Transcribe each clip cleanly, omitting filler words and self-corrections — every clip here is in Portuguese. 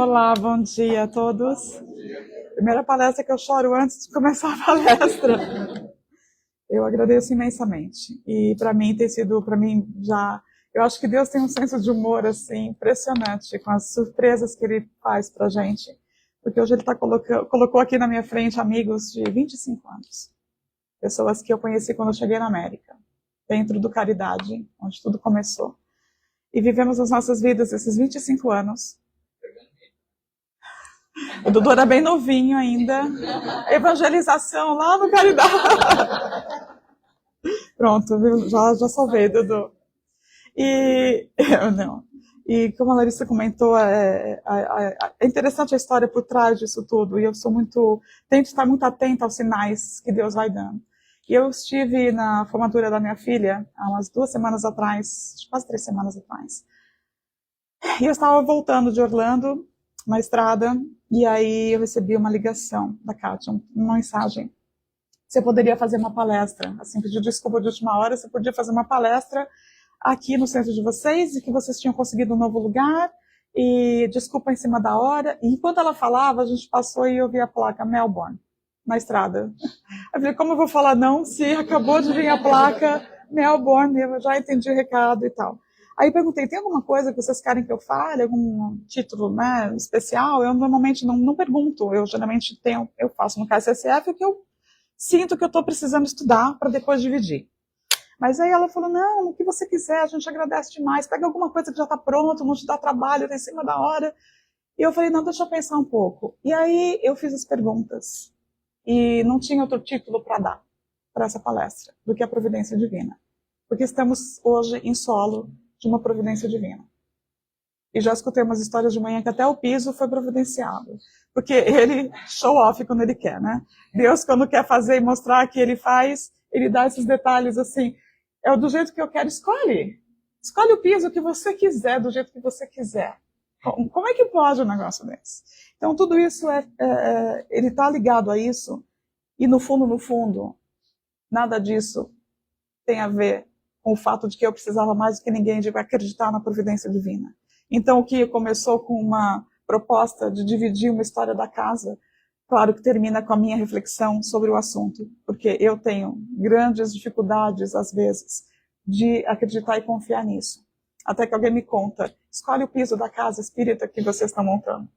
Olá, bom dia a todos. Primeira palestra que eu choro antes de começar a palestra. Eu agradeço imensamente. E para mim tem sido, eu acho que Deus tem um senso de humor assim impressionante com as surpresas que Ele faz para a gente. Porque hoje Ele colocou aqui na minha frente amigos de 25 anos. Pessoas que eu conheci quando eu cheguei na América, dentro do Caridade, onde tudo começou. E vivemos as nossas vidas esses 25 anos. O Dudu era bem novinho ainda. Evangelização lá no Caridade. Pronto, viu? Já salvei, Dudu. E como a Larissa comentou, é interessante a história por trás disso tudo. E eu tento estar muito atenta aos sinais que Deus vai dando. E eu estive na formatura da minha filha há umas 2 semanas atrás, quase 3 semanas atrás. E eu estava voltando de Orlando, na estrada, e aí eu recebi uma ligação da Kátia, uma mensagem. Você poderia fazer uma palestra, assim, pediu desculpa de última hora, você podia fazer uma palestra aqui no centro de vocês, e que vocês tinham conseguido um novo lugar, e desculpa em cima da hora. E enquanto ela falava, a gente passou e eu vi a placa Melbourne, na estrada. Eu falei, como eu vou falar não, se acabou de vir a placa Melbourne, eu já entendi o recado e tal. Aí perguntei, tem alguma coisa que vocês querem que eu fale, algum título, né, especial? Eu normalmente não pergunto, eu geralmente eu faço no KSSF o que eu sinto que eu estou precisando estudar para depois dividir. Mas aí ela falou, não, o que você quiser, a gente agradece demais, pega alguma coisa que já está pronto, não te dá trabalho, está em cima da hora. E eu falei, não, deixa eu pensar um pouco. E aí eu fiz as perguntas. E não tinha outro título para dar para essa palestra do que a Providência Divina. Porque estamos hoje em solo de uma Providência Divina. E já escutei umas histórias de manhã que até o piso foi providenciado. Porque ele show off quando ele quer, né? Deus, quando quer fazer e mostrar que ele faz, ele dá esses detalhes assim. É do jeito que eu quero, escolhe. Escolhe o piso que você quiser, do jeito que você quiser. Como é que pode um negócio desse? Então, tudo isso ele está ligado a isso. E no fundo, nada disso tem a ver com o fato de que eu precisava mais do que ninguém de acreditar na providência divina. Então, o que começou com uma proposta de dividir uma história da casa, claro que termina com a minha reflexão sobre o assunto, porque eu tenho grandes dificuldades, às vezes, de acreditar e confiar nisso. Até que alguém me conta, escolhe o piso da casa espírita que vocês estão montando.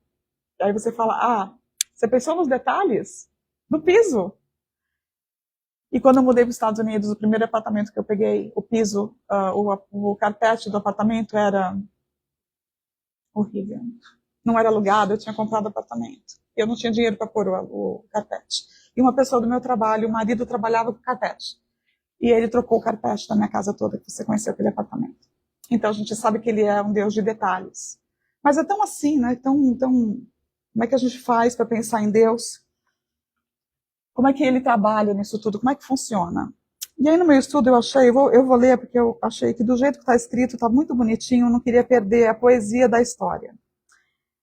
E aí você fala, você pensou nos detalhes do piso? E quando eu mudei para os Estados Unidos, o primeiro apartamento que eu peguei, o piso, o carpete do apartamento era horrível. Não era alugado, eu tinha comprado apartamento. Eu não tinha dinheiro para pôr o carpete. E uma pessoa do meu trabalho, o marido trabalhava com carpete. E ele trocou o carpete da minha casa toda, que você conheceu aquele apartamento. Então a gente sabe que ele é um Deus de detalhes. Mas é tão assim, né? Como é que a gente faz para pensar em Deus? Como é que ele trabalha nisso tudo? Como é que funciona? E aí no meu estudo eu vou ler porque eu achei que do jeito que está escrito está muito bonitinho, eu não queria perder a poesia da história.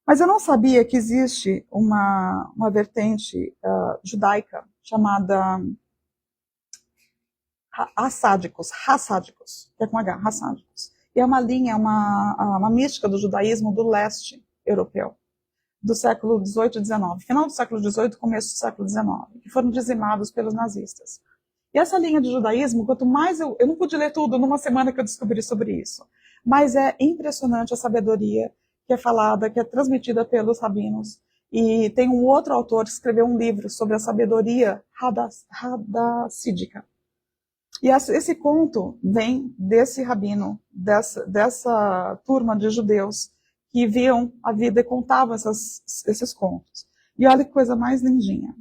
Mas eu não sabia que existe uma vertente judaica chamada hassádicos, que é com H, hassádicos. E é uma linha, uma mística do judaísmo do leste europeu, do século XVIII e XIX, final do século XVIII, começo do século XIX, que foram dizimados pelos nazistas. E essa linha de judaísmo, quanto mais eu não pude ler tudo numa semana que eu descobri sobre isso, mas é impressionante a sabedoria que é falada, que é transmitida pelos rabinos. E tem um outro autor que escreveu um livro sobre a sabedoria hadassídica. E esse conto vem desse rabino, dessa turma de judeus que viam a vida e contavam esses contos. E olha que coisa mais lindinha.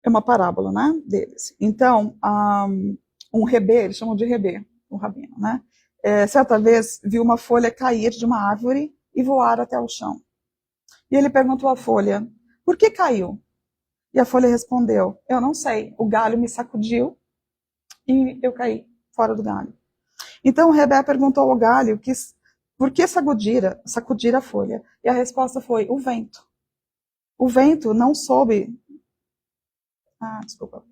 É uma parábola, né, deles. Então, um rebê, eles chamam de rebê, o rabino, né? Certa vez viu uma folha cair de uma árvore e voar até o chão. E ele perguntou à folha, por que caiu? E a folha respondeu, eu não sei, o galho me sacudiu e eu caí fora do galho. Então o rebé perguntou ao galho por que sacudir a folha? E a resposta foi, o vento. O vento não soube... desculpa,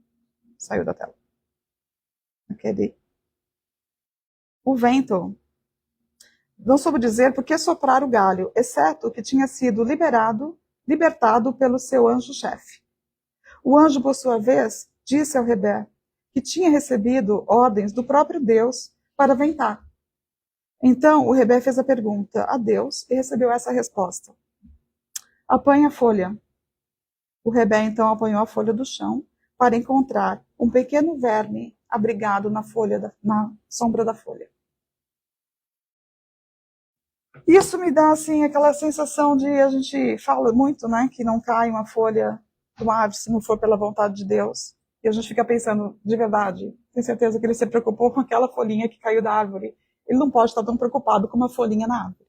saiu da tela. O vento não soube dizer por que soprar o galho, exceto que tinha sido libertado pelo seu anjo-chefe. O anjo, por sua vez, disse ao Rebé que tinha recebido ordens do próprio Deus para ventar. Então, o Rebé fez a pergunta a Deus e recebeu essa resposta. Apanhe a folha. O Rebé, então, apanhou a folha do chão para encontrar um pequeno verme abrigado na sombra da folha. Isso me dá, assim, aquela sensação de, a gente fala muito, né, que não cai uma folha do árvore se não for pela vontade de Deus. E a gente fica pensando, de verdade, tem certeza que ele se preocupou com aquela folhinha que caiu da árvore. Ele não pode estar tão preocupado com uma folhinha na árvore.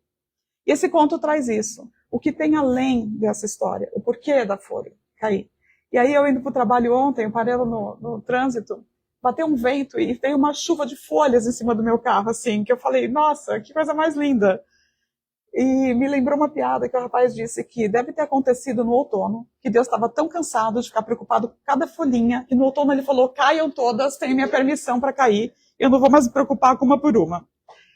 E esse conto traz isso. O que tem além dessa história, o porquê da folha cair. E aí eu indo para o trabalho ontem, eu parei no trânsito, bateu um vento e veio uma chuva de folhas em cima do meu carro, assim, que eu falei, nossa, que coisa mais linda. E me lembrou uma piada que o rapaz disse que deve ter acontecido no outono, que Deus estava tão cansado de ficar preocupado com cada folhinha, que no outono ele falou, caiam todas, tenho minha permissão para cair, eu não vou mais me preocupar com uma por uma.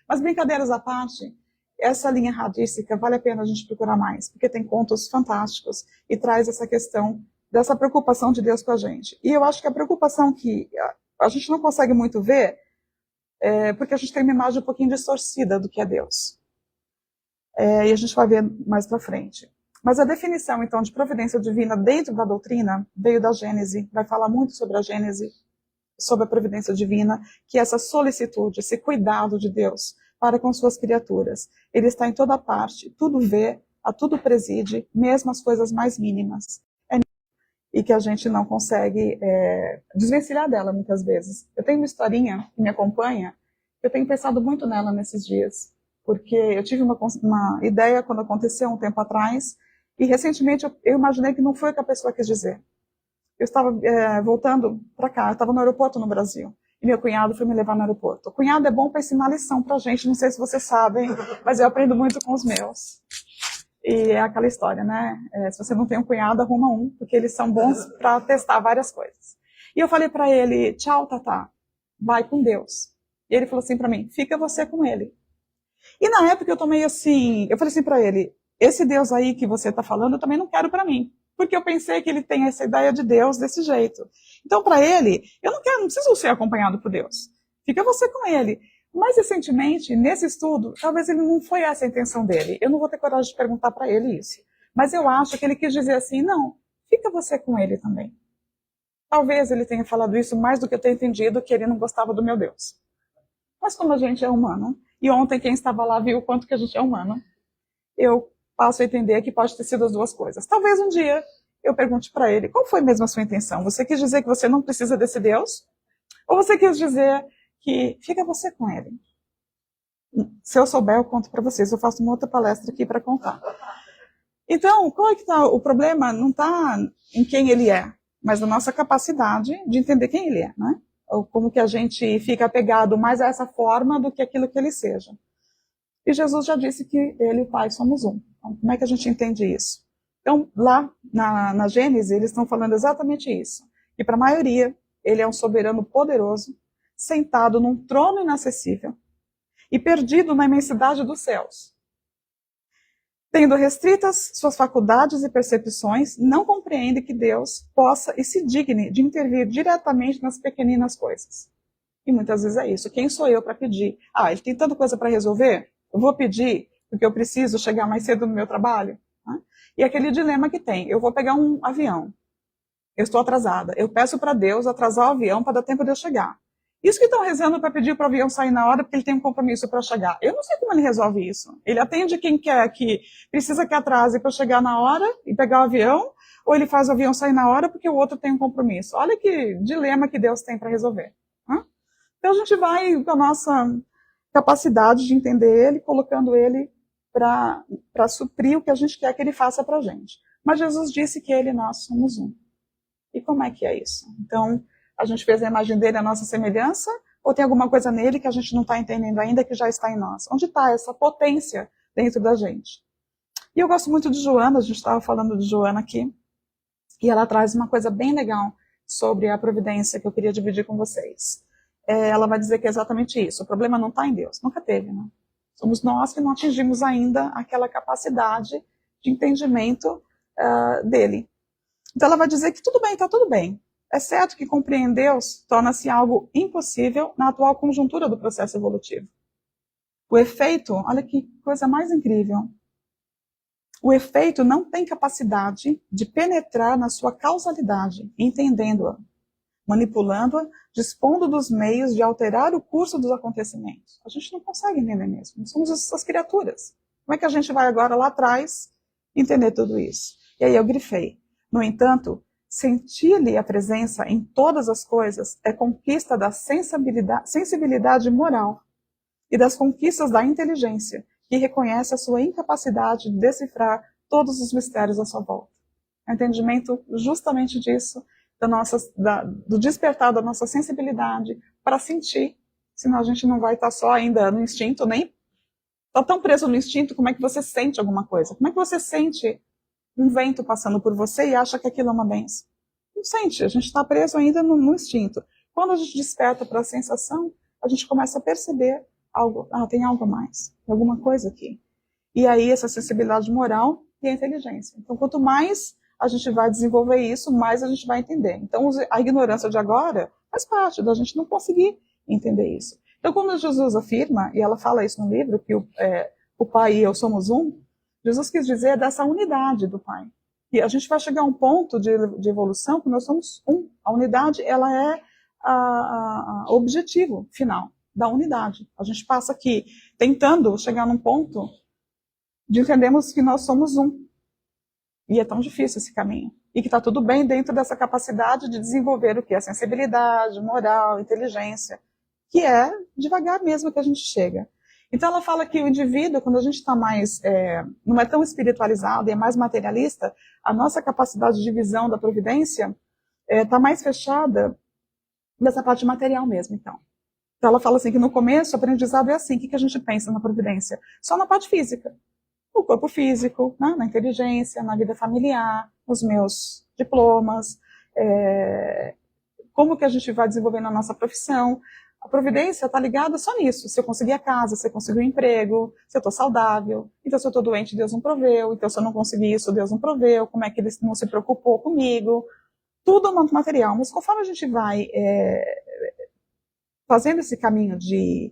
Mas brincadeiras à parte, essa linha radística vale a pena a gente procurar mais, porque tem contos fantásticos e traz essa questão dessa preocupação de Deus com a gente. E eu acho que a preocupação que a gente não consegue muito ver é porque a gente tem uma imagem um pouquinho distorcida do que é Deus. E a gente vai ver mais para frente. Mas a definição, então, de providência divina dentro da doutrina veio da Gênese, vai falar muito sobre a Gênese, sobre a providência divina, que é essa solicitude, esse cuidado de Deus para com suas criaturas. Ele está em toda parte, tudo vê, a tudo preside, mesmo as coisas mais mínimas. E que a gente não consegue desvencilhar dela muitas vezes. Eu tenho uma historinha que me acompanha, eu tenho pensado muito nela nesses dias, porque eu tive uma ideia quando aconteceu um tempo atrás, e recentemente eu imaginei que não foi o que a pessoa quis dizer. Eu estava voltando para cá, eu estava no aeroporto no Brasil, e meu cunhado foi me levar no aeroporto. O cunhado é bom para ensinar lição para a gente, não sei se vocês sabem, mas eu aprendo muito com os meus. E é aquela história, né? Se você não tem um cunhado, arruma um, porque eles são bons para testar várias coisas. E eu falei para ele, tchau, Tatá, vai com Deus. E ele falou assim para mim, fica você com ele. E na época eu tomei assim, eu falei assim para ele, esse Deus aí que você está falando, eu também não quero para mim. Porque eu pensei que ele tem essa ideia de Deus desse jeito. Então, para ele, eu não preciso ser acompanhado por Deus. Fica você com ele. Mas, recentemente, nesse estudo, talvez ele não foi essa a intenção dele. Eu não vou ter coragem de perguntar para ele isso. Mas eu acho que ele quis dizer assim, não, fica você com ele também. Talvez ele tenha falado isso mais do que eu tenha entendido, que ele não gostava do meu Deus. Mas como a gente é humano, e ontem quem estava lá viu o quanto que a gente é humano, eu passo a entender que pode ter sido as duas coisas. Talvez um dia eu pergunte para ele, qual foi mesmo a sua intenção? Você quis dizer que você não precisa desse Deus? Ou você quis dizer que fica você com ele? Se eu souber, eu conto para vocês. Eu faço uma outra palestra aqui para contar. Então, qual é que tá? O problema não está em quem ele é, mas na nossa capacidade de entender quem ele é, né? Ou como que a gente fica apegado mais a essa forma do que aquilo que ele seja. E Jesus já disse que ele e o Pai somos um. Então, como é que a gente entende isso? Então, lá na Gênesis, eles estão falando exatamente isso. Que para a maioria, ele é um soberano poderoso, sentado num trono inacessível e perdido na imensidade dos céus. Tendo restritas suas faculdades e percepções, não compreende que Deus possa e se digne de intervir diretamente nas pequeninas coisas. E muitas vezes é isso. Quem sou eu para pedir? Ele tem tanta coisa para resolver? Eu vou pedir porque eu preciso chegar mais cedo no meu trabalho? Né? E aquele dilema que tem. Eu vou pegar um avião. Eu estou atrasada. Eu peço para Deus atrasar o avião para dar tempo de eu chegar. Isso que estão rezando para pedir para o avião sair na hora porque ele tem um compromisso para chegar. Eu não sei como ele resolve isso. Ele atende quem quer que precisa que atrase para chegar na hora e pegar o avião, ou ele faz o avião sair na hora porque o outro tem um compromisso. Olha que dilema que Deus tem para resolver. Né? Então a gente vai com a nossa capacidade de entender ele, colocando ele para suprir o que a gente quer que ele faça para a gente. Mas Jesus disse que ele e nós somos um. E como é que é isso? Então, a gente fez a imagem dele, a nossa semelhança, ou tem alguma coisa nele que a gente não está entendendo ainda, que já está em nós? Onde está essa potência dentro da gente? E eu gosto muito de Joana, a gente estava falando de Joana aqui, e ela traz uma coisa bem legal sobre a providência que eu queria dividir com vocês. Ela vai dizer que é exatamente isso. O problema não está em Deus. Nunca teve, né? Somos nós que não atingimos ainda aquela capacidade de entendimento dele. Então ela vai dizer que tudo bem, está tudo bem. É certo que compreender-os torna-se algo impossível na atual conjuntura do processo evolutivo. O efeito, olha que coisa mais incrível, o efeito não tem capacidade de penetrar na sua causalidade, entendendo-a, manipulando-a, dispondo dos meios de alterar o curso dos acontecimentos. A gente não consegue entender mesmo, nós somos essas criaturas. Como é que a gente vai agora lá atrás entender tudo isso? E aí eu grifei. No entanto, sentir-lhe a presença em todas as coisas é conquista da sensibilidade moral e das conquistas da inteligência, que reconhece a sua incapacidade de decifrar todos os mistérios à sua volta. É um entendimento justamente disso, do despertar da nossa sensibilidade para sentir, senão a gente não vai estar só ainda no instinto, nem está tão preso no instinto. Como é que você sente alguma coisa? Como é que você sente um vento passando por você e acha que aquilo é uma bênção? Não sente, a gente está preso ainda no instinto. Quando a gente desperta para a sensação, a gente começa a perceber algo, tem algo a mais, tem alguma coisa aqui. E aí essa sensibilidade moral e a inteligência. Então quanto mais a gente vai desenvolver isso, mais a gente vai entender. Então a ignorância de agora faz parte da gente não conseguir entender isso. Então quando Jesus afirma, e ela fala isso no livro, que o Pai e eu somos um, Jesus quis dizer dessa unidade do Pai. E a gente vai chegar a um ponto de evolução que nós somos um. A unidade, ela é o objetivo final da unidade. A gente passa aqui tentando chegar num ponto de entendermos que nós somos um. E é tão difícil esse caminho. E que está tudo bem dentro dessa capacidade de desenvolver o que? A sensibilidade, moral, inteligência. Que é devagar mesmo que a gente chega. Então ela fala que o indivíduo, quando a gente está mais, não é tão espiritualizado e é mais materialista, a nossa capacidade de visão da providência está mais fechada nessa parte material mesmo, então. Então ela fala assim que no começo o aprendizado é assim. O que a gente pensa na providência? Só na parte física. No corpo físico, né? Na inteligência, na vida familiar, nos meus diplomas, como que a gente vai desenvolvendo a nossa profissão. A providência está ligada só nisso. Se eu conseguir a casa, se eu conseguir o emprego, se eu estou saudável. Então, se eu estou doente, Deus não proveu. Então, se eu não conseguir isso, Deus não proveu. Como é que Ele não se preocupou comigo? Tudo no material. Mas conforme a gente vai fazendo esse caminho de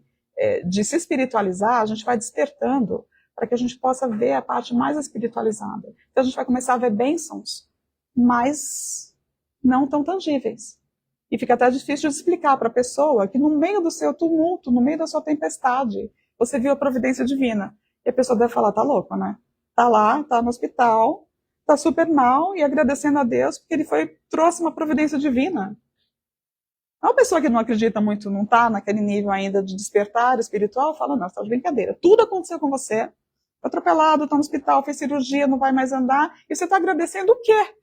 se espiritualizar, a gente vai despertando para que a gente possa ver a parte mais espiritualizada. Então, a gente vai começar a ver bênçãos, mas não tão tangíveis. E fica até difícil de explicar para a pessoa que no meio do seu tumulto, no meio da sua tempestade, você viu a providência divina. E a pessoa deve falar, tá louco, né? Tá lá, tá no hospital, tá super mal e agradecendo a Deus porque Ele trouxe uma providência divina. Uma pessoa que não acredita muito, não tá naquele nível ainda de despertar espiritual, fala, não, você tá de brincadeira. Tudo aconteceu com você, tá atropelado, tá no hospital, fez cirurgia, não vai mais andar, e você tá agradecendo o quê?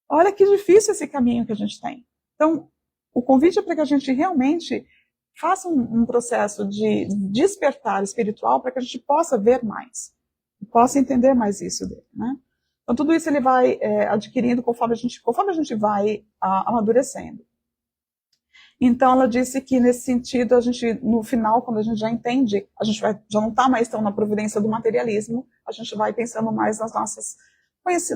Olha que difícil esse caminho que a gente tem. Então, o convite é para que a gente realmente faça um processo de despertar espiritual para que a gente possa ver mais, possa entender mais isso dele, né? Então, tudo isso ele vai adquirindo conforme a gente vai amadurecendo. Então, ela disse que, nesse sentido, a gente, no final, quando a gente já entende, a gente já não está mais tão na providência do materialismo, a gente vai pensando mais nas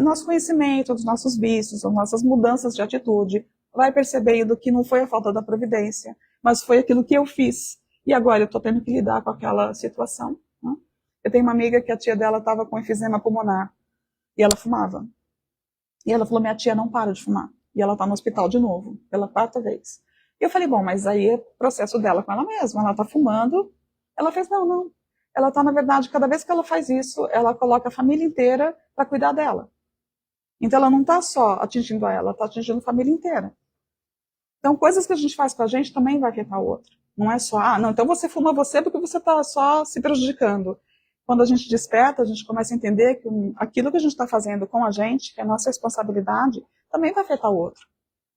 nosso conhecimento, dos nossos vícios, das nossas mudanças de atitude, vai percebendo que não foi a falta da providência, mas foi aquilo que eu fiz. E agora eu estou tendo que lidar com aquela situação. Né? Eu tenho uma amiga que a tia dela estava com enfisema pulmonar e ela fumava. E ela falou, minha tia não para de fumar. E ela está no hospital de novo, pela 4ª vez. E eu falei, bom, mas aí é o processo dela com ela mesma. Ela está fumando. Ela fez, não. Ela está, na verdade, cada vez que ela faz isso, ela coloca a família inteira para cuidar dela. Então ela não está só atingindo ela está atingindo a família inteira. Então, coisas que a gente faz com a gente também vai afetar o outro. Não é só, não, então você fuma você porque você está só se prejudicando. Quando a gente desperta, a gente começa a entender que aquilo que a gente está fazendo com a gente, que é a nossa responsabilidade, também vai afetar o outro.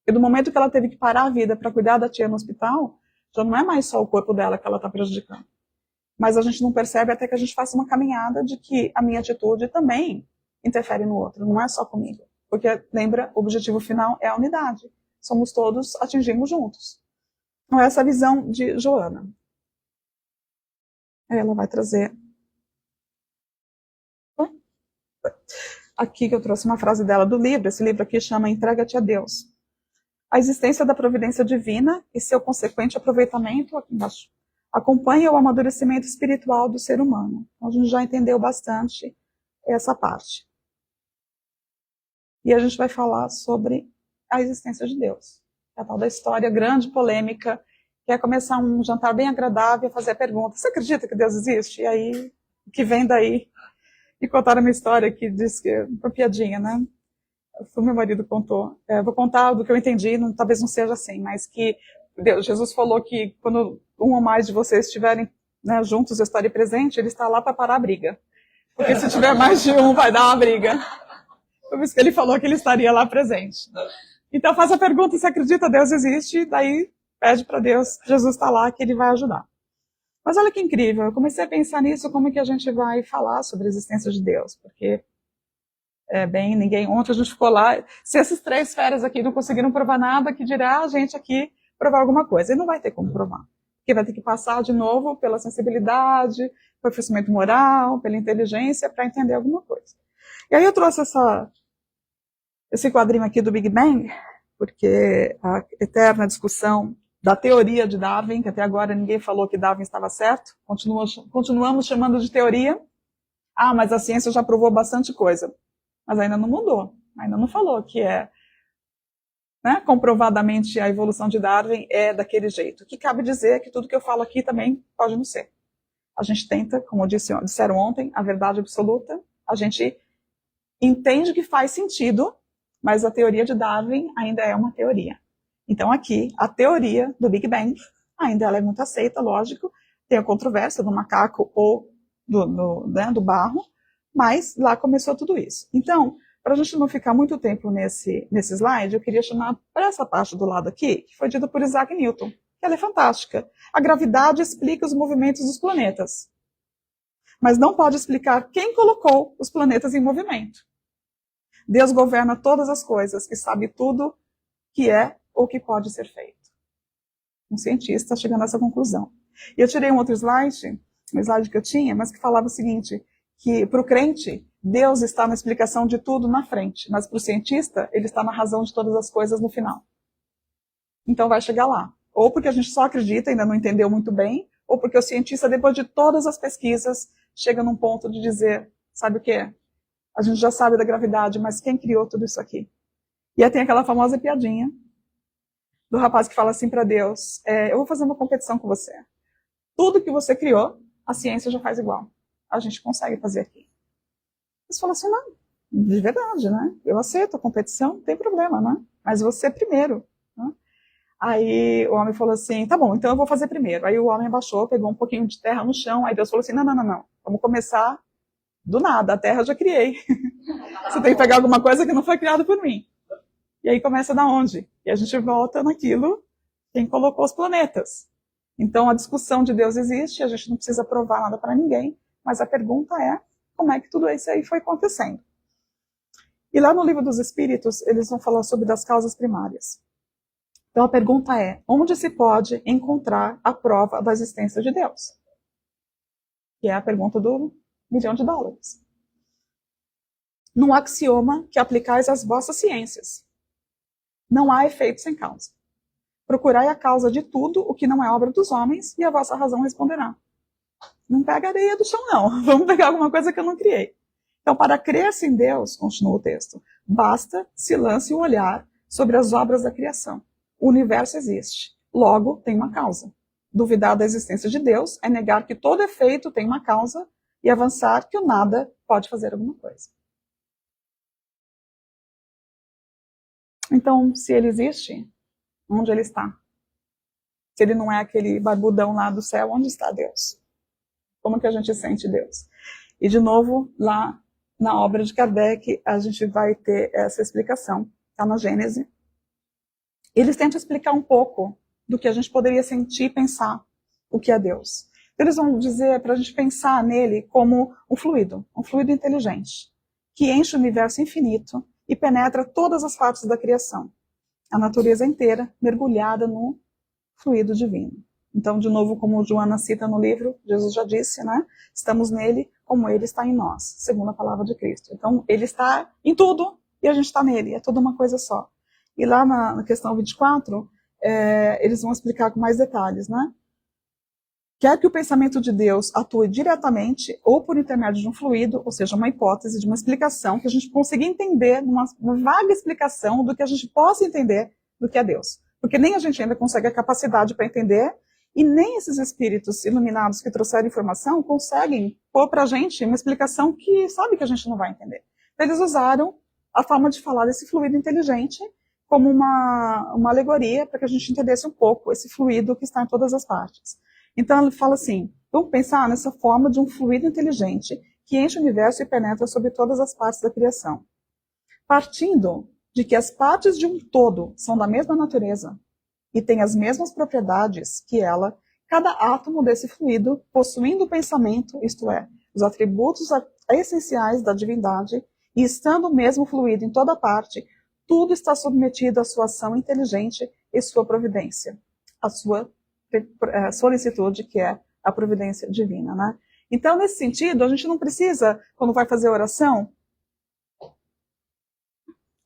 E do momento que ela teve que parar a vida para cuidar da tia no hospital, já não é mais só o corpo dela que ela está prejudicando. Mas a gente não percebe até que a gente faça uma caminhada de que a minha atitude também interfere no outro, não é só comigo. Porque, lembra, o objetivo final é a unidade. Somos todos, atingimos juntos. Então, essa é a visão de Joana. Ela vai trazer. Aqui que eu trouxe uma frase dela do livro. Esse livro aqui chama Entrega-te a Deus. A existência da providência divina e seu consequente aproveitamento, aqui embaixo, acompanha o amadurecimento espiritual do ser humano. Então, a gente já entendeu bastante essa parte. E a gente vai falar sobre a existência de Deus. A tal da história grande, polêmica, que é começar um jantar bem agradável e fazer a pergunta: você acredita que Deus existe? E aí, o que vem daí? E contaram uma história que diz que, uma piadinha, né? O meu marido contou. Vou contar do que eu entendi, talvez não seja assim, mas que Jesus falou que quando um ou mais de vocês estiverem, né, juntos, eu estarei presente, ele está lá para parar a briga. Porque se tiver mais de um, vai dar uma briga. Por isso que ele falou que ele estaria lá presente. Então faz a pergunta se acredita Deus existe, daí pede para Deus, Jesus está lá, que ele vai ajudar. Mas olha que incrível, eu comecei a pensar nisso, como que a gente vai falar sobre a existência de Deus, porque ontem a gente ficou lá, se esses 3 feras aqui não conseguiram provar nada, que dirá a gente aqui provar alguma coisa, e não vai ter como provar, porque vai ter que passar de novo pela sensibilidade, pelo conhecimento moral, pela inteligência, para entender alguma coisa. E aí eu trouxe esse quadrinho aqui do Big Bang, porque a eterna discussão da teoria de Darwin, que até agora ninguém falou que Darwin estava certo, continuamos chamando de teoria. Ah, mas a ciência já provou bastante coisa. Mas ainda não mudou, ainda não falou que comprovadamente a evolução de Darwin é daquele jeito. O que cabe dizer é que tudo que eu falo aqui também pode não ser. A gente tenta, como disseram ontem, a verdade absoluta, a gente entende que faz sentido, mas a teoria de Darwin ainda é uma teoria. Então aqui, a teoria do Big Bang, ainda ela é muito aceita, lógico, tem a controvérsia do macaco ou do barro, mas lá começou tudo isso. Então, para a gente não ficar muito tempo nesse slide, eu queria chamar para essa parte do lado aqui, que foi dita por Isaac Newton, que ela é fantástica. A gravidade explica os movimentos dos planetas, mas não pode explicar quem colocou os planetas em movimento. Deus governa todas as coisas e sabe tudo que é ou que pode ser feito. Um cientista chegando a essa conclusão. E eu tirei um outro slide, um slide que eu tinha, mas que falava o seguinte, que para o crente, Deus está na explicação de tudo na frente, mas para o cientista, ele está na razão de todas as coisas no final. Então vai chegar lá. Ou porque a gente só acredita, ainda não entendeu muito bem, ou porque o cientista, depois de todas as pesquisas, chega num ponto de dizer, sabe o quê? A gente já sabe da gravidade, mas quem criou tudo isso aqui? E aí tem aquela famosa piadinha do rapaz que fala assim para Deus, eu vou fazer uma competição com você. Tudo que você criou, a ciência já faz igual. A gente consegue fazer aqui. Você fala assim, não, de verdade, né? Eu aceito a competição, não tem problema, né? Mas você primeiro. Né? Aí o homem falou assim, tá bom, então eu vou fazer primeiro. Aí o homem abaixou, pegou um pouquinho de terra no chão, aí Deus falou assim, não. Vamos começar do nada, a terra eu já criei. Você tem que pegar alguma coisa que não foi criada por mim. E aí começa da onde? E a gente volta naquilo, quem colocou os planetas. Então a discussão de Deus existe, a gente não precisa provar nada para ninguém, mas a pergunta é, como é que tudo isso aí foi acontecendo? E lá no Livro dos Espíritos, eles vão falar sobre das causas primárias. Então a pergunta é, onde se pode encontrar a prova da existência de Deus? Que é a pergunta do $1.000.000. Num axioma que aplicais às vossas ciências. Não há efeito sem causa. Procurai a causa de tudo o que não é obra dos homens, e a vossa razão responderá. Não pega areia do chão, não. Vamos pegar alguma coisa que eu não criei. Então, para crer-se em Deus, continua o texto, basta se lance o olhar sobre as obras da criação. O universo existe. Logo, tem uma causa. Duvidar da existência de Deus é negar que todo efeito tem uma causa e avançar que o nada pode fazer alguma coisa. Então, se ele existe, onde ele está? Se ele não é aquele barbudão lá do céu, onde está Deus? Como que a gente sente Deus? E, de novo, lá na obra de Kardec, a gente vai ter essa explicação. Está na Gênese. Eles tentam explicar um pouco do que a gente poderia sentir e pensar o que é Deus. Eles vão dizer para a gente pensar nele como um fluido inteligente, que enche o universo infinito e penetra todas as partes da criação. A natureza inteira mergulhada no fluido divino. Então, de novo, como Joana cita no livro, Jesus já disse, né? Estamos nele como ele está em nós, segundo a palavra de Cristo. Então, ele está em tudo e a gente está nele, é tudo uma coisa só. E lá na questão 24, eles vão explicar com mais detalhes, né? Quer que o pensamento de Deus atue diretamente ou por intermédio de um fluido, ou seja, uma hipótese de uma explicação, que a gente consiga entender, uma vaga explicação do que a gente possa entender do que é Deus. Porque nem a gente ainda consegue a capacidade para entender, e nem esses espíritos iluminados que trouxeram informação conseguem pôr para a gente uma explicação que sabe que a gente não vai entender. Então, eles usaram a forma de falar desse fluido inteligente como uma alegoria para que a gente entendesse um pouco esse fluido que está em todas as partes. Então, ele fala assim, vamos pensar nessa forma de um fluido inteligente que enche o universo e penetra sobre todas as partes da criação. Partindo de que as partes de um todo são da mesma natureza e têm as mesmas propriedades que ela, cada átomo desse fluido, possuindo o pensamento, isto é, os atributos essenciais da divindade, e estando o mesmo fluido em toda parte, tudo está submetido à sua ação inteligente e sua providência, a sua solicitude, que é a providência divina, né? Então, nesse sentido, a gente não precisa, quando vai fazer oração,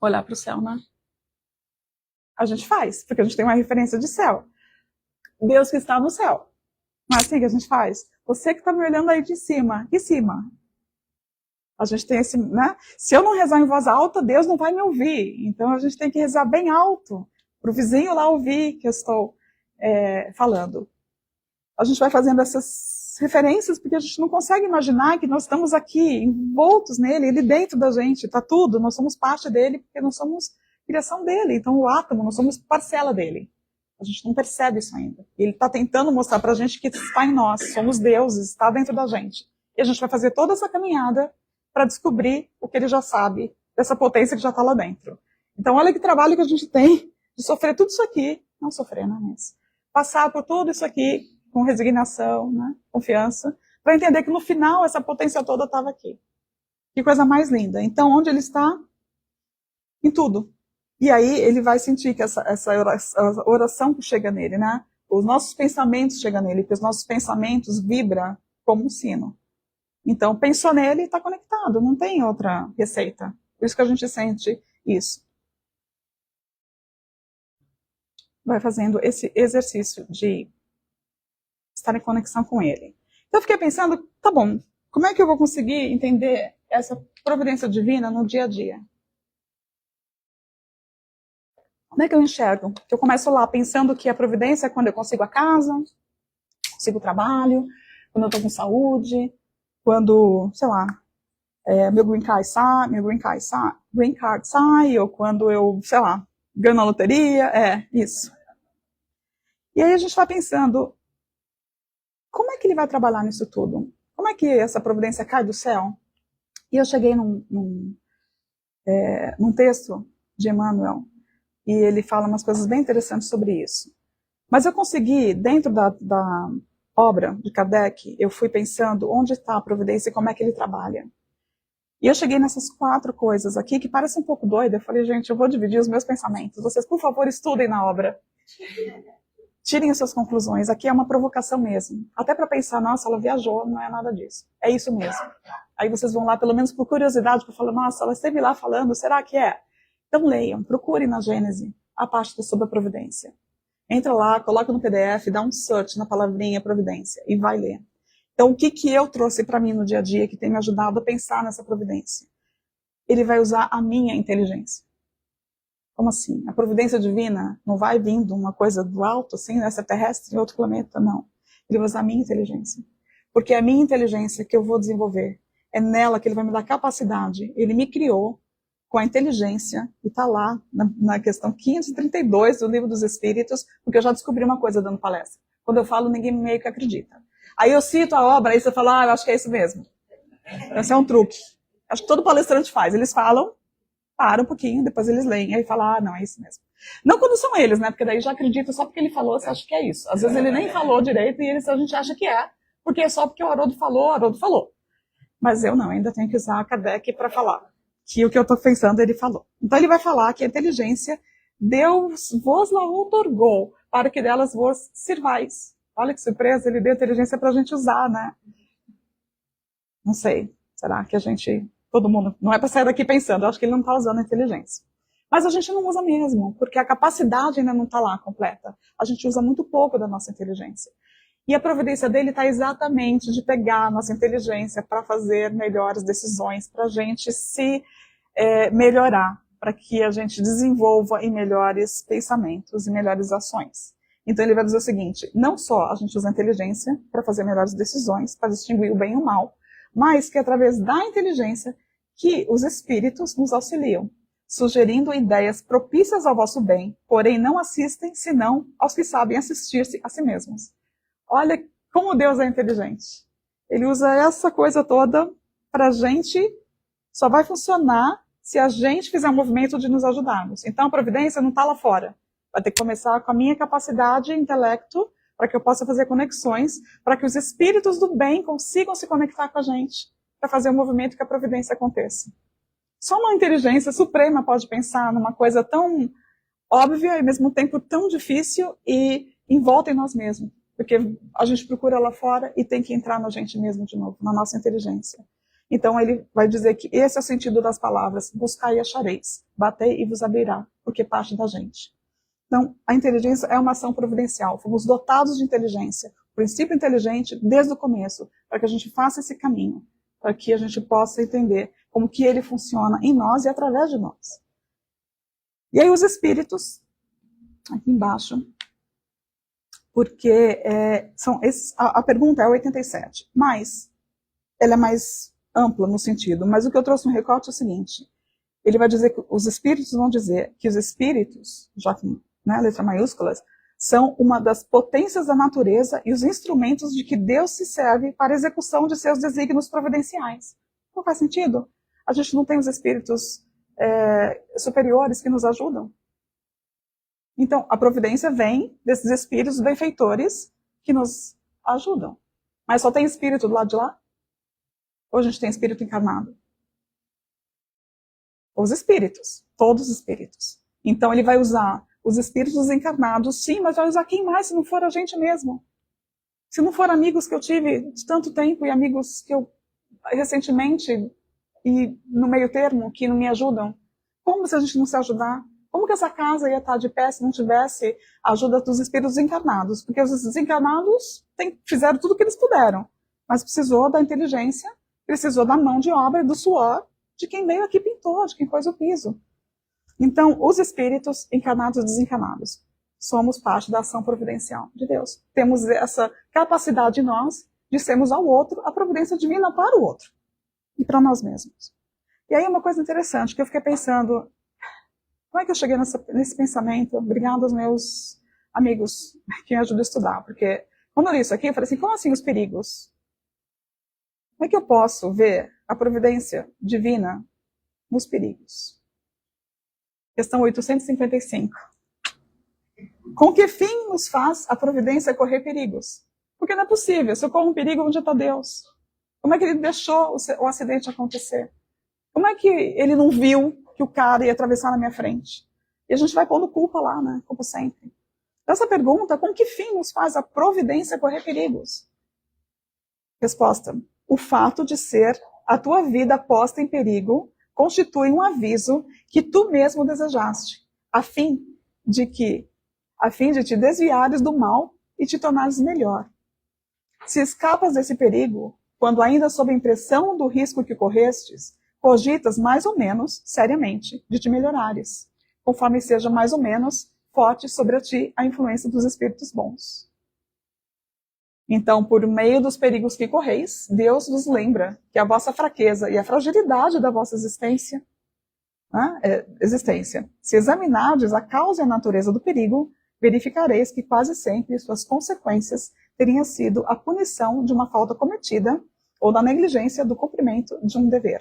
olhar para o céu, né? A gente faz, porque a gente tem uma referência de céu. Deus que está no céu. Não é assim que a gente faz? Você que está me olhando aí de cima. E cima? A gente tem esse, né? Se eu não rezar em voz alta, Deus não vai me ouvir. Então, a gente tem que rezar bem alto, para o vizinho lá ouvir que eu estou falando. A gente vai fazendo essas referências porque a gente não consegue imaginar que nós estamos aqui envoltos nele, ele dentro da gente, está tudo, nós somos parte dele porque nós somos criação dele, então o átomo, nós somos parcela dele. A gente não percebe isso ainda. Ele está tentando mostrar para a gente que está em nós, somos deuses, está dentro da gente. E a gente vai fazer toda essa caminhada para descobrir o que ele já sabe dessa potência que já está lá dentro. Então olha que trabalho que a gente tem de sofrer tudo isso aqui, não sofrer, não é mesmo? Passar por tudo isso aqui com resignação, né, confiança, para entender que no final essa potência toda estava aqui. Que coisa mais linda. Então, onde ele está? Em tudo. E aí ele vai sentir que essa oração que chega nele, né, os nossos pensamentos chegam nele, porque os nossos pensamentos vibram como um sino. Então, pensou nele e está conectado, não tem outra receita. Por isso que a gente sente isso. Vai fazendo esse exercício de estar em conexão com ele. Então eu fiquei pensando, tá bom, como é que eu vou conseguir entender essa providência divina no dia a dia? Como é que eu enxergo? Eu começo lá pensando que a providência é quando eu consigo a casa, consigo o trabalho, quando eu estou com saúde, quando, sei lá, meu green card sai, ou quando eu, sei lá, ganho na loteria, isso. E aí a gente vai pensando, como é que ele vai trabalhar nisso tudo? Como é que essa providência cai do céu? E eu cheguei num texto de Emmanuel, e ele fala umas coisas bem interessantes sobre isso. Mas eu consegui, dentro da obra de Kardec, eu fui pensando onde está a providência e como é que ele trabalha. E eu cheguei nessas 4 coisas aqui, que parecem um pouco doida. Eu falei, gente, eu vou dividir os meus pensamentos. Vocês, por favor, estudem na obra. Tirem as suas conclusões. Aqui é uma provocação mesmo. Até para pensar, nossa, ela viajou, não é nada disso. É isso mesmo. Aí vocês vão lá, pelo menos por curiosidade, para falar, nossa, ela esteve lá falando, será que é? Então leiam, procurem na Gênese a parte sobre a providência. Entra lá, coloca no PDF, dá um search na palavrinha providência e vai ler. Então, o que eu trouxe para mim no dia a dia que tem me ajudado a pensar nessa providência? Ele vai usar a minha inteligência. Como assim? A providência divina não vai vindo uma coisa do alto, assim, nessa terrestre, em outro planeta, não. Ele vai usar a minha inteligência. Porque é a minha inteligência que eu vou desenvolver. É nela que ele vai me dar capacidade. Ele me criou com a inteligência, e está lá na questão 532 do Livro dos Espíritos, porque eu já descobri uma coisa dando palestra. Quando eu falo, ninguém meio que acredita. Aí eu cito a obra, aí você fala, eu acho que é isso mesmo. Esse é um truque. Acho que todo palestrante faz. Eles falam, param um pouquinho, depois eles leem, aí falam, não, é isso mesmo. Não quando são eles, né? Porque daí já acredita só porque ele falou, você acha que é isso. Às vezes ele nem falou direito e a gente acha que é, porque é só porque o Haroldo falou. Mas eu não, ainda tenho que usar a Kardec para falar que o que eu estou pensando ele falou. Então ele vai falar que a inteligência Deus vos la outorgou para que delas vos sirvais. Olha que surpresa, ele deu inteligência para a gente usar, né? Não sei, será que todo mundo, não é para sair daqui pensando, eu acho que ele não está usando a inteligência. Mas a gente não usa mesmo, porque a capacidade ainda não está lá completa. A gente usa muito pouco da nossa inteligência. E a providência dele está exatamente de pegar a nossa inteligência para fazer melhores decisões, para a gente se melhorar, para que a gente desenvolva em melhores pensamentos e melhores ações. Então ele vai dizer o seguinte, não só a gente usa a inteligência para fazer melhores decisões, para distinguir o bem e o mal, mas que através da inteligência que os espíritos nos auxiliam, sugerindo ideias propícias ao vosso bem, porém não assistem senão aos que sabem assistir-se a si mesmos. Olha como Deus é inteligente. Ele usa essa coisa toda para a gente, só vai funcionar se a gente fizer um movimento de nos ajudarmos. Então a providência não está lá fora. Vai ter que começar com a minha capacidade e intelecto para que eu possa fazer conexões, para que os espíritos do bem consigam se conectar com a gente, para fazer o movimento que a providência aconteça. Só uma inteligência suprema pode pensar numa coisa tão óbvia e ao mesmo tempo tão difícil e envolta em nós mesmos. Porque a gente procura lá fora e tem que entrar na gente mesmo de novo, na nossa inteligência. Então ele vai dizer que esse é o sentido das palavras, buscai e achareis, batei e vos abrirá, porque parte da gente. Então, a inteligência é uma ação providencial. Fomos dotados de inteligência, princípio inteligente, desde o começo, para que a gente faça esse caminho, para que a gente possa entender como que ele funciona em nós e através de nós. E aí os espíritos, aqui embaixo, porque a pergunta é 87, mas ela é mais ampla no sentido, mas o que eu trouxe no recorte é o seguinte, ele vai dizer que os espíritos vão dizer que os espíritos, já com letra maiúsculas, são uma das potências da natureza e os instrumentos de que Deus se serve para a execução de seus desígnios providenciais. Não faz sentido? A gente não tem os espíritos superiores que nos ajudam? Então, a providência vem desses espíritos benfeitores que nos ajudam. Mas só tem espírito do lado de lá? Ou a gente tem espírito encarnado? Os espíritos, todos os espíritos. Então, ele vai usar os espíritos encarnados, sim, mas vai usar quem mais se não for a gente mesmo? Se não for amigos que eu tive de tanto tempo e amigos que eu recentemente e no meio termo que não me ajudam, como se a gente não se ajudar? Como que essa casa ia estar de pé se não tivesse a ajuda dos espíritos encarnados? Porque os desencarnados fizeram tudo o que eles puderam, mas precisou da inteligência, precisou da mão de obra, do suor, de quem veio aqui pintou, de quem pôs o piso. Então, os espíritos encarnados e desencarnados, somos parte da ação providencial de Deus. Temos essa capacidade em nós de sermos ao outro a providência divina para o outro e para nós mesmos. E aí uma coisa interessante que eu fiquei pensando, como é que eu cheguei nesse pensamento? Obrigado aos meus amigos que me ajudam a estudar, porque quando eu li isso aqui, eu falei assim, como assim os perigos? Como é que eu posso ver a providência divina nos perigos? Questão 855. Com que fim nos faz a providência correr perigos? Porque não é possível. Se eu corro um perigo, onde está Deus? Como é que ele deixou o acidente acontecer? Como é que ele não viu que o cara ia atravessar na minha frente? E a gente vai pondo culpa lá, né? Como sempre. Essa pergunta, com que fim nos faz a providência correr perigos? Resposta. O fato de ser a tua vida posta em perigo constitui um aviso que tu mesmo desejaste, a fim de te desviares do mal e te tornares melhor. Se escapas desse perigo, quando ainda sob a impressão do risco que correstes, cogitas mais ou menos, seriamente, de te melhorares, conforme seja mais ou menos forte sobre ti a influência dos espíritos bons. Então, por meio dos perigos que correis, Deus vos lembra que a vossa fraqueza e a fragilidade da vossa existência, se examinardes a causa e a natureza do perigo, verificareis que quase sempre suas consequências teriam sido a punição de uma falta cometida ou da negligência do cumprimento de um dever.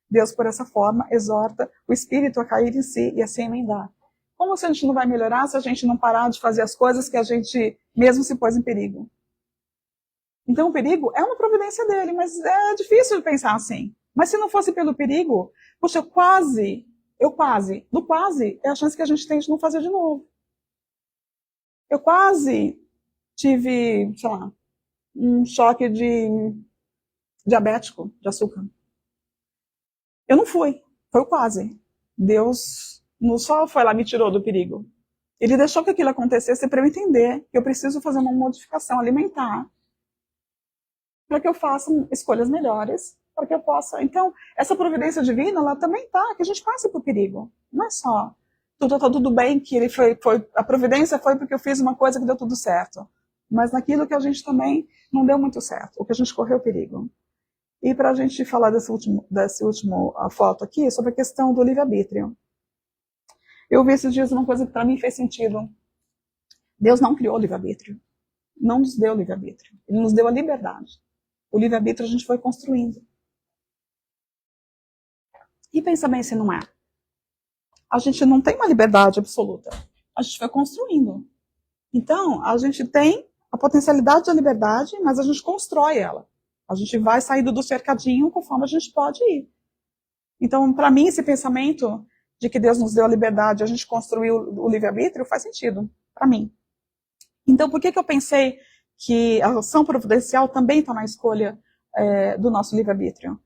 Deus, por essa forma, exorta o espírito a cair em si e a se emendar. Como se a gente não vai melhorar se a gente não parar de fazer as coisas que a gente mesmo se pôs em perigo? Então o perigo é uma providência dele, mas é difícil de pensar assim. Mas se não fosse pelo perigo, puxa, no quase é a chance que a gente tem de não fazer de novo. Eu quase tive, sei lá, um choque de diabético, de açúcar. Eu não fui, foi o quase. Deus não só foi lá e me tirou do perigo. Ele deixou que aquilo acontecesse para eu entender que eu preciso fazer uma modificação alimentar para que eu faça escolhas melhores, para que eu possa... Então, essa providência divina, ela também está, que a gente passe por perigo. Não é só tudo bem, que ele foi, a providência foi porque eu fiz uma coisa que deu tudo certo. Mas naquilo que a gente também não deu muito certo, o que a gente correu perigo. E para a gente falar desse último foto aqui, sobre a questão do livre-arbítrio. Eu vi esses dias uma coisa que para mim fez sentido. Deus não criou o livre-arbítrio. Não nos deu o livre-arbítrio. Ele nos deu a liberdade. O livre-arbítrio a gente foi construindo. E pensa bem se não é. A gente não tem uma liberdade absoluta. A gente foi construindo. Então, a gente tem a potencialidade da liberdade, mas a gente constrói ela. A gente vai saindo do cercadinho conforme a gente pode ir. Então, para mim, esse pensamento de que Deus nos deu a liberdade, a gente construiu o livre-arbítrio, faz sentido, para mim. Então, por que eu pensei que a ação providencial também está na escolha do nosso livre-arbítrio?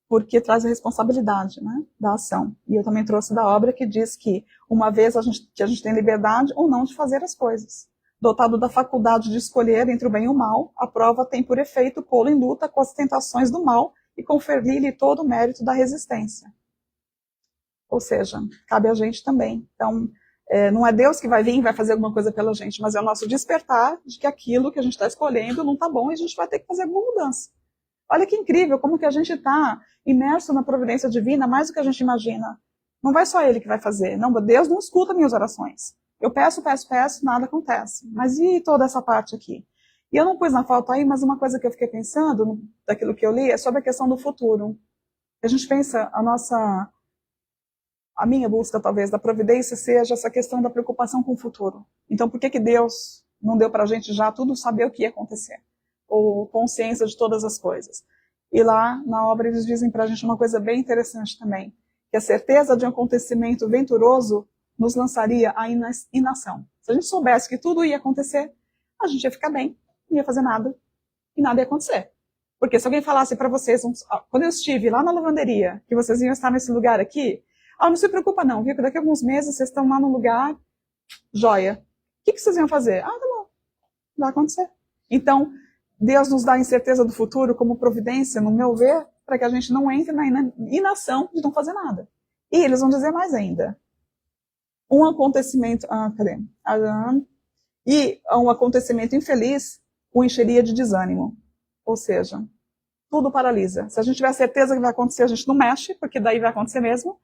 Porque traz a responsabilidade, né, da ação. E eu também trouxe da obra que diz que uma vez que a gente tem liberdade ou não de fazer as coisas. Dotado da faculdade de escolher entre o bem e o mal, a prova tem por efeito pô-lo em luta com as tentações do mal e conferir-lhe todo o mérito da resistência. Ou seja, cabe a gente também. Então, não é Deus que vai vir e vai fazer alguma coisa pela gente, mas é o nosso despertar de que aquilo que a gente está escolhendo não está bom e a gente vai ter que fazer alguma mudança. Olha que incrível como que a gente está imerso na providência divina mais do que a gente imagina. Não vai só Ele que vai fazer. Não, Deus não escuta minhas orações. Eu peço, nada acontece. Mas e toda essa parte aqui? E eu não pus na foto aí, mas uma coisa que eu fiquei pensando, daquilo que eu li, é sobre a questão do futuro. A gente pensa, a minha busca, talvez, da providência seja essa questão da preocupação com o futuro. Então, por que Deus não deu para a gente já tudo saber o que ia acontecer? Ou consciência de todas as coisas? E lá, na obra, eles dizem para a gente uma coisa bem interessante também, que a certeza de um acontecimento venturoso nos lançaria à inação. Se a gente soubesse que tudo ia acontecer, a gente ia ficar bem, não ia fazer nada, e nada ia acontecer. Porque se alguém falasse para vocês, quando eu estive lá na lavanderia, que vocês iam estar nesse lugar aqui, não se preocupa não, viu? Que daqui a alguns meses vocês estão lá no lugar, joia. O que vocês iam fazer? Tá bom, vai acontecer. Então, Deus nos dá a incerteza do futuro como providência, no meu ver, para que a gente não entre na inação de não fazer nada. E eles vão dizer mais ainda. Um acontecimento... E um acontecimento infeliz o encheria de desânimo. Ou seja, tudo paralisa. Se a gente tiver certeza que vai acontecer, a gente não mexe, porque daí vai acontecer mesmo.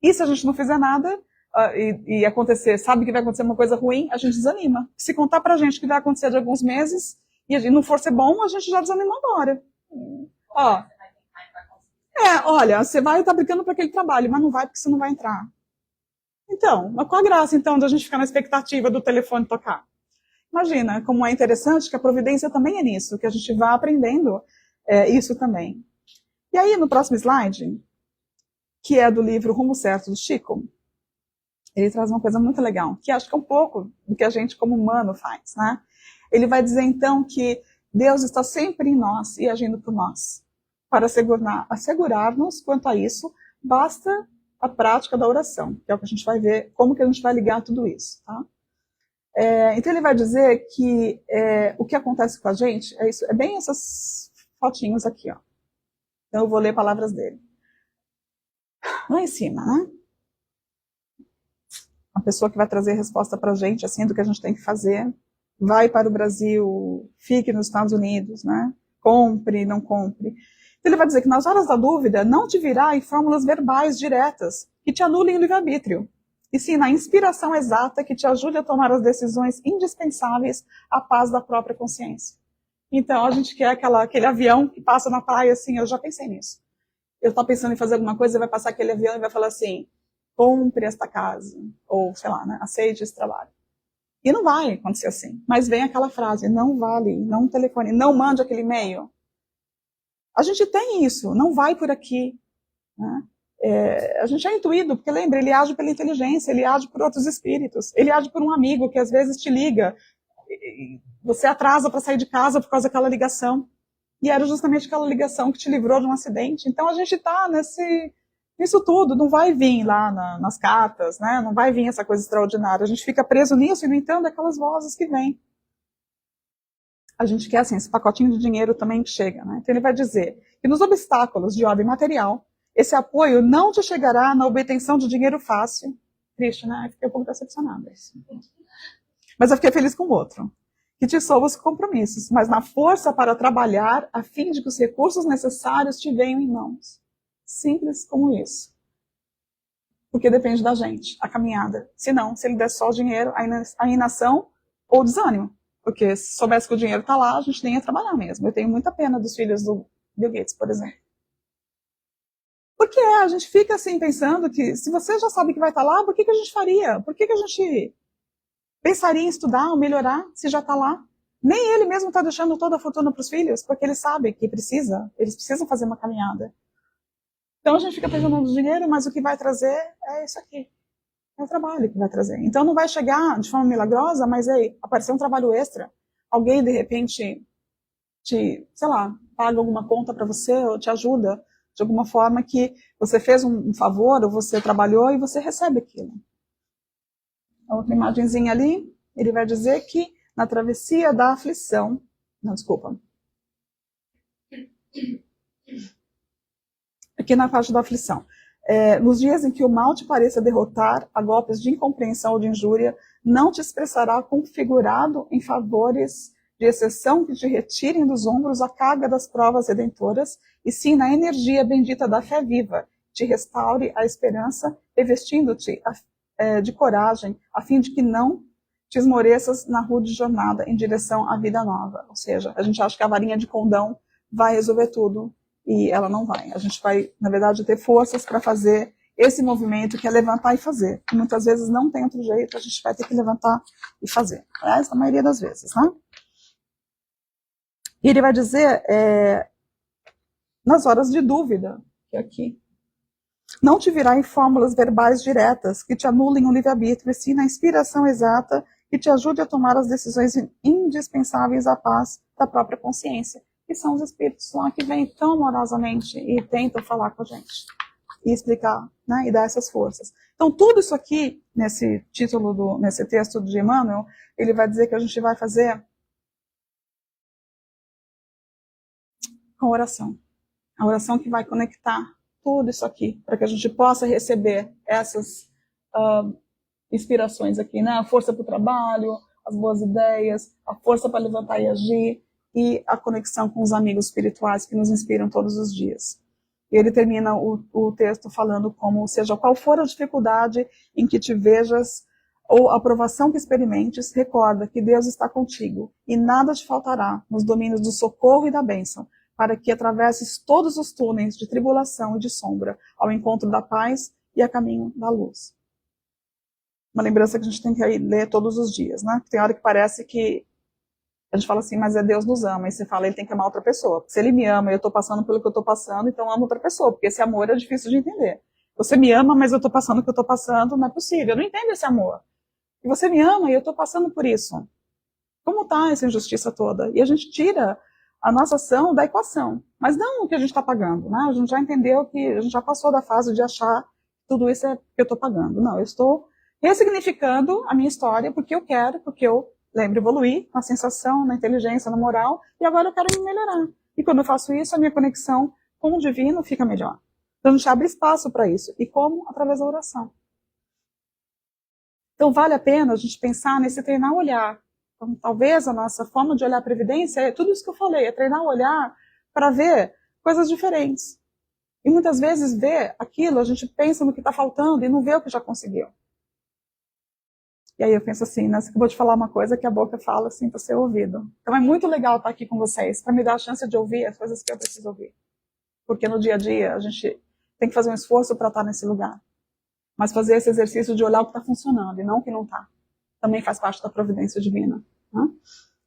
E se a gente não fizer nada e acontecer, sabe que vai acontecer uma coisa ruim, a gente desanima. Se contar pra gente que vai acontecer de alguns meses e não for ser bom, a gente já desanima agora. Olha, você vai estar brincando para aquele trabalho, mas não vai porque você não vai entrar. Então, mas qual a graça, então, de a gente ficar na expectativa do telefone tocar? Imagina como é interessante que a providência também é nisso, que a gente vá aprendendo isso também. E aí, no próximo slide, que é do livro Rumo Certo, do Chico, ele traz uma coisa muito legal, que acho que é um pouco do que a gente como humano faz, né? Ele vai dizer, então, que Deus está sempre em nós e agindo por nós. Para assegurar-nos quanto a isso, basta a prática da oração, que é o que a gente vai ver, como que a gente vai ligar tudo isso, tá? Então ele vai dizer que o que acontece com a gente é isso, é bem essas fotinhos aqui, ó. Então eu vou ler palavras dele. Lá em cima, né? A pessoa que vai trazer a resposta pra gente, assim, do que a gente tem que fazer, vai para o Brasil, fique nos Estados Unidos, né? Compre, não compre. Então ele vai dizer que nas horas da dúvida, não te virá em fórmulas verbais diretas que te anulem o livre-arbítrio, e sim na inspiração exata que te ajude a tomar as decisões indispensáveis à paz da própria consciência. Então a gente quer aquele avião que passa na praia, assim, eu já pensei nisso. Eu estou pensando em fazer alguma coisa, vai passar aquele avião e vai falar assim, compre esta casa, ou sei lá, né, aceite esse trabalho. E não vai acontecer assim. Mas vem aquela frase, não vale, não telefone, não mande aquele e-mail. A gente tem isso, não vai por aqui. Né? A gente é intuído, porque lembra, ele age pela inteligência, ele age por outros espíritos, ele age por um amigo que às vezes te liga. você atrasa para sair de casa por causa daquela ligação. E era justamente aquela ligação que te livrou de um acidente. Então a gente está nisso tudo, não vai vir lá nas cartas, né? Não vai vir essa coisa extraordinária. A gente fica preso nisso e não entende aquelas vozes que vêm. A gente quer, assim, esse pacotinho de dinheiro também que chega, né? Então ele vai dizer que nos obstáculos de ordem material, esse apoio não te chegará na obtenção de dinheiro fácil. Triste, né? Eu fiquei um pouco decepcionada. Mas eu fiquei feliz com o outro. Que te soube os compromissos, mas na força para trabalhar, a fim de que os recursos necessários te venham em mãos. Simples como isso. Porque depende da gente, a caminhada. Se não, se ele der só o dinheiro, a inação ou o desânimo. Porque se soubesse que o dinheiro está lá, a gente nem ia trabalhar mesmo. Eu tenho muita pena dos filhos do Bill Gates, por exemplo. Porque a gente fica assim pensando que se você já sabe que vai estar lá, por que a gente faria? Por que a gente pensaria em estudar ou melhorar se já está lá? Nem ele mesmo está deixando toda a fortuna para os filhos, porque ele sabe que eles precisam fazer uma caminhada. Então a gente fica pensando no dinheiro, mas o que vai trazer é isso aqui. É o trabalho que vai trazer. Então não vai chegar de forma milagrosa, mas aí aparecer um trabalho extra. Alguém de repente sei lá, paga alguma conta para você ou te ajuda de alguma forma que você fez um favor ou você trabalhou e você recebe aquilo. A outra imagenzinha ali, ele vai dizer que na travessia da aflição, não, desculpa. Aqui na parte da aflição. Nos dias em que o mal te pareça derrotar a golpes de incompreensão ou de injúria, não te expressará configurado em favores de exceção que te retirem dos ombros a carga das provas redentoras, e sim na energia bendita da fé viva, te restaure a esperança, revestindo-te de coragem, a fim de que não te esmoreças na rude jornada em direção à vida nova. Ou seja, a gente acha que a varinha de condão vai resolver tudo, e ela não vai. A gente vai, na verdade, ter forças para fazer esse movimento, que é levantar e fazer. E muitas vezes não tem outro jeito, a gente vai ter que levantar e fazer. Essa é a maioria das vezes, né? E ele vai dizer, nas horas de dúvida, que é aqui, não te virá em fórmulas verbais diretas que te anulem o livre-arbítrio, e sim na inspiração exata que te ajude a tomar as decisões indispensáveis à paz da própria consciência. Que são os espíritos lá que vêm tão amorosamente e tentam falar com a gente e explicar, né, e dar essas forças. Então, tudo isso aqui, nesse título, nesse texto de Emmanuel, ele vai dizer que a gente vai fazer com oração. A oração que vai conectar tudo isso aqui, para que a gente possa receber essas inspirações aqui, né? A força para o trabalho, as boas ideias, a força para levantar e agir, e a conexão com os amigos espirituais que nos inspiram todos os dias. E ele termina o texto falando como, seja qual for a dificuldade em que te vejas, ou a provação que experimentes, recorda que Deus está contigo, e nada te faltará nos domínios do socorro e da bênção, para que atravesses todos os túneis de tribulação e de sombra, ao encontro da paz e a caminho da luz. Uma lembrança que a gente tem que ler todos os dias, né? Tem hora que parece que a gente fala assim, mas Deus nos ama, e você fala, ele tem que amar outra pessoa. Se ele me ama e eu estou passando pelo que eu estou passando, então eu amo outra pessoa, porque esse amor é difícil de entender. Você me ama, mas eu estou passando o que eu estou passando, não é possível, eu não entendo esse amor. E você me ama e eu estou passando por isso. Como está essa injustiça toda? E a gente tira a nossa ação da equação, mas não o que a gente está pagando, né? A gente já entendeu que a gente já passou da fase de achar que tudo isso é que eu estou pagando. Não, eu estou ressignificando a minha história porque eu quero, porque eu lembro evoluir na sensação, na inteligência, na moral, e agora eu quero me melhorar. E quando eu faço isso, a minha conexão com o divino fica melhor. Então a gente abre espaço para isso. E como? Através da oração. Então vale a pena a gente pensar nesse treinar o olhar. Então, talvez a nossa forma de olhar a previdência é tudo isso que eu falei, é treinar o olhar para ver coisas diferentes. E muitas vezes ver aquilo, a gente pensa no que está faltando e não vê o que já conseguiu. E aí eu penso assim, né, você acabou de falar uma coisa que a boca fala assim para ser ouvido. Então é muito legal estar aqui com vocês, para me dar a chance de ouvir as coisas que eu preciso ouvir. Porque no dia a dia a gente tem que fazer um esforço para estar nesse lugar. Mas fazer esse exercício de olhar o que está funcionando e não o que não está. Também faz parte da providência divina. Né?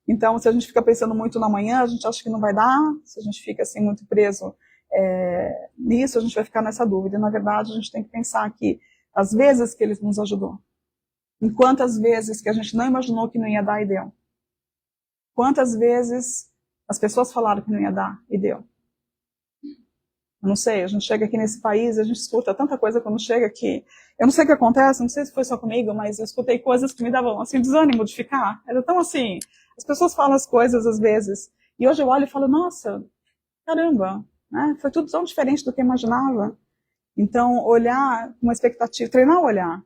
Então, se a gente fica pensando muito na manhã, a gente acha que não vai dar. Se a gente fica assim muito preso nisso, a gente vai ficar nessa dúvida. E, na verdade, a gente tem que pensar que as vezes que ele nos ajudou, em quantas vezes que a gente não imaginou que não ia dar e deu. Quantas vezes as pessoas falaram que não ia dar e deu? Eu não sei, a gente chega aqui nesse país, a gente escuta tanta coisa quando chega aqui. Eu não sei o que acontece, não sei se foi só comigo, mas eu escutei coisas que me davam assim, desânimo de ficar. Era tão assim, as pessoas falam as coisas às vezes, e hoje eu olho e falo, nossa, caramba, né? Foi tudo tão diferente do que eu imaginava. Então, olhar com uma expectativa, treinar o olhar.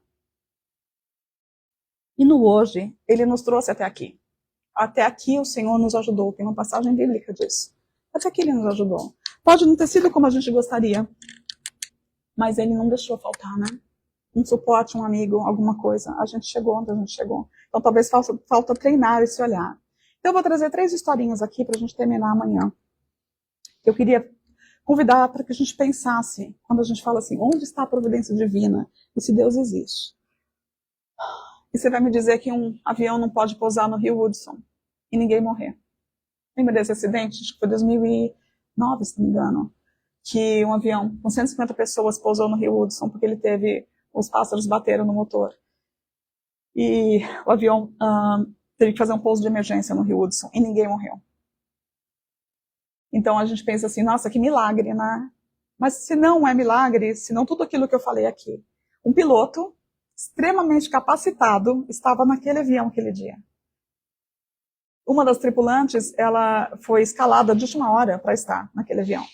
E no hoje, ele nos trouxe até aqui. Até aqui o Senhor nos ajudou, tem uma passagem bíblica disso. Até aqui ele nos ajudou. Pode não ter sido como a gente gostaria, mas ele não deixou faltar, né? Um suporte, um amigo, alguma coisa. A gente chegou onde a gente chegou. Então talvez falta treinar esse olhar. Então eu vou trazer 3 historinhas aqui para a gente terminar amanhã. Eu queria convidar para que a gente pensasse, quando a gente fala assim, onde está a providência divina? E se Deus existe? E você vai me dizer que um avião não pode pousar no Rio Hudson e ninguém morrer. Lembra desse acidente? Acho que foi 2009, se não me engano. Que um avião com 150 pessoas pousou no Rio Hudson porque ele teve, os pássaros bateram no motor. E o avião teve que fazer um pouso de emergência no Rio Hudson e ninguém morreu. Então a gente pensa assim, nossa, que milagre, né? Mas se não é milagre, se não tudo aquilo que eu falei aqui. Um piloto extremamente capacitado estava naquele avião aquele dia. Uma das tripulantes, ela foi escalada de última hora para estar naquele avião.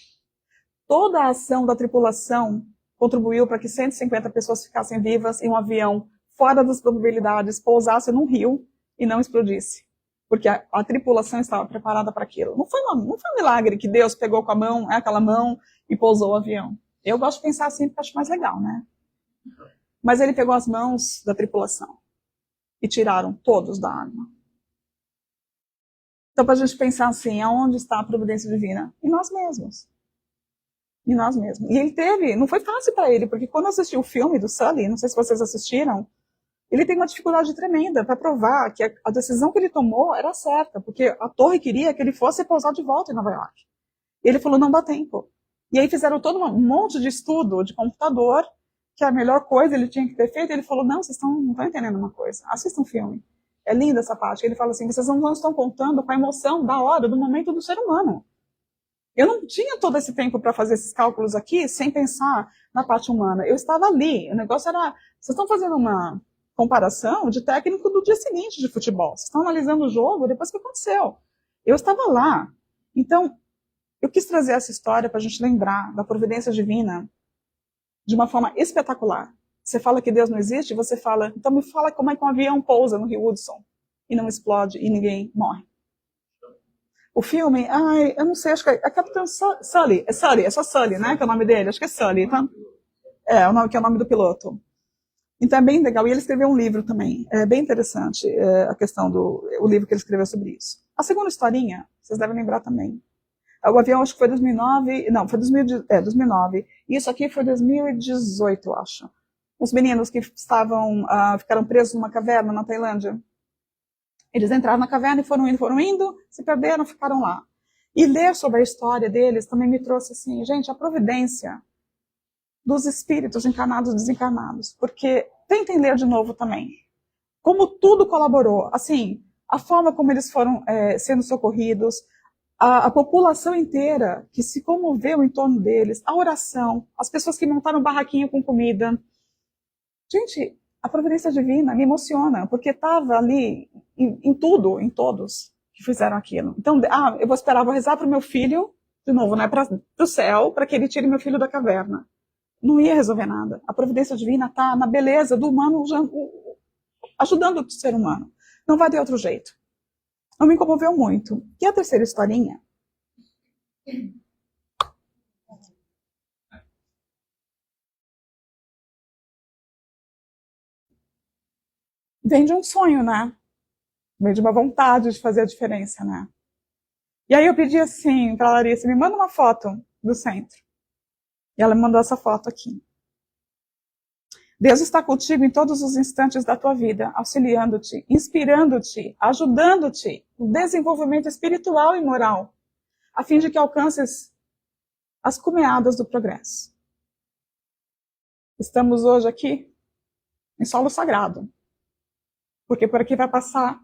Toda a ação da tripulação contribuiu para que 150 pessoas ficassem vivas e um avião fora das probabilidades pousasse num rio e não explodisse. Porque a tripulação estava preparada para aquilo. Não foi um milagre que Deus pegou com a mão, aquela mão, e pousou o avião. Eu gosto de pensar assim porque acho mais legal, né? Mas ele pegou as mãos da tripulação e tiraram todos da arma. Então, para a gente pensar assim, aonde está a providência divina? Em nós mesmos. Em nós mesmos. E ele teve, não foi fácil para ele, porque quando eu assisti o filme do Sully, não sei se vocês assistiram, ele tem uma dificuldade tremenda para provar que a decisão que ele tomou era certa, porque a torre queria que ele fosse pousar de volta em Nova York. E ele falou, não dá tempo. E aí fizeram todo um monte de estudo de computador, que a melhor coisa ele tinha que ter feito, e ele falou, não, vocês não estão entendendo uma coisa, assistam o filme. É linda essa parte. Ele fala assim, vocês não estão contando com a emoção da hora, do momento do ser humano. Eu não tinha todo esse tempo para fazer esses cálculos aqui sem pensar na parte humana. Eu estava ali. O negócio era, vocês estão fazendo uma comparação de técnico do dia seguinte de futebol. Vocês estão analisando o jogo depois que aconteceu. Eu estava lá. Então, eu quis trazer essa história para a gente lembrar da providência divina de uma forma espetacular. Você fala que Deus não existe, você fala, então me fala como é que um avião pousa no Rio Hudson e não explode e ninguém morre. O filme, eu não sei, acho que é Capitão Sully, é só Sully, né, que é o nome dele, acho que é Sully, tá? O nome que é o nome do piloto. Então é bem legal, e ele escreveu um livro também, é bem interessante a questão o livro que ele escreveu sobre isso. A segunda historinha, vocês devem lembrar também. O avião acho que foi 2009, não, foi 2009, e isso aqui foi 2018, eu acho. Os meninos que ficaram presos numa caverna na Tailândia. Eles entraram na caverna e foram indo, se perderam, ficaram lá. E ler sobre a história deles também me trouxe assim, gente, a providência dos espíritos encarnados e desencarnados. Porque tentem ler de novo também. Como tudo colaborou. Assim, a forma como eles foram sendo socorridos, a população inteira que se comoveu em torno deles, a oração, as pessoas que montaram um barraquinho com comida. Gente, a providência divina me emociona, porque estava ali em tudo, em todos que fizeram aquilo. Então, eu vou rezar para o meu filho, de novo, né, para o céu, para que ele tire meu filho da caverna. Não ia resolver nada. A providência divina está na beleza do humano, ajudando o ser humano. Não vai de outro jeito. Não me comoveu muito. E a terceira historinha? Vem de um sonho, né? Vem de uma vontade de fazer a diferença, né? E aí eu pedi assim para a Larissa, me manda uma foto do centro. E ela me mandou essa foto aqui. Deus está contigo em todos os instantes da tua vida, auxiliando-te, inspirando-te, ajudando-te no desenvolvimento espiritual e moral, a fim de que alcances as cumeadas do progresso. Estamos hoje aqui em solo sagrado, porque por aqui vai passar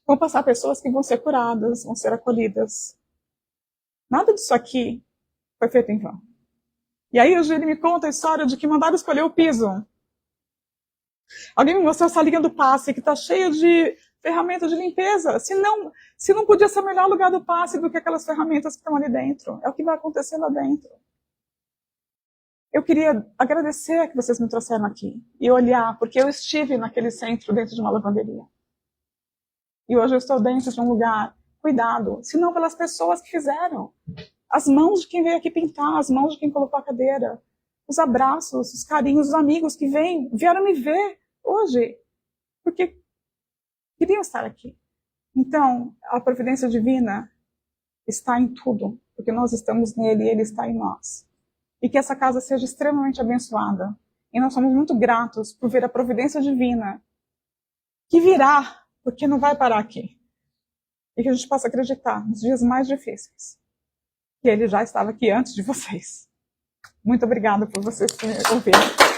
Vão passar pessoas que vão ser curadas, vão ser acolhidas. Nada disso aqui foi feito em vão. E aí o Júlio me conta a história de que mandaram escolher o piso. Alguém me mostrou essa linha do passe que está cheia de ferramentas de limpeza. Se não podia ser o melhor lugar do passe do que aquelas ferramentas que estão ali dentro. É o que vai acontecer lá dentro. Eu queria agradecer que vocês me trouxeram aqui e olhar, porque eu estive naquele centro dentro de uma lavanderia. E hoje eu estou dentro de um lugar cuidado, se não pelas pessoas que fizeram. As mãos de quem veio aqui pintar, as mãos de quem colocou a cadeira, os abraços, os carinhos, os amigos que vieram me ver hoje, porque queriam estar aqui. Então, a providência divina está em tudo, porque nós estamos nele e ele está em nós. E que essa casa seja extremamente abençoada. E nós somos muito gratos por ver a providência divina que virá, porque não vai parar aqui. E que a gente possa acreditar nos dias mais difíceis, que ele já estava aqui antes de vocês. Muito obrigada por vocês me ouvirem.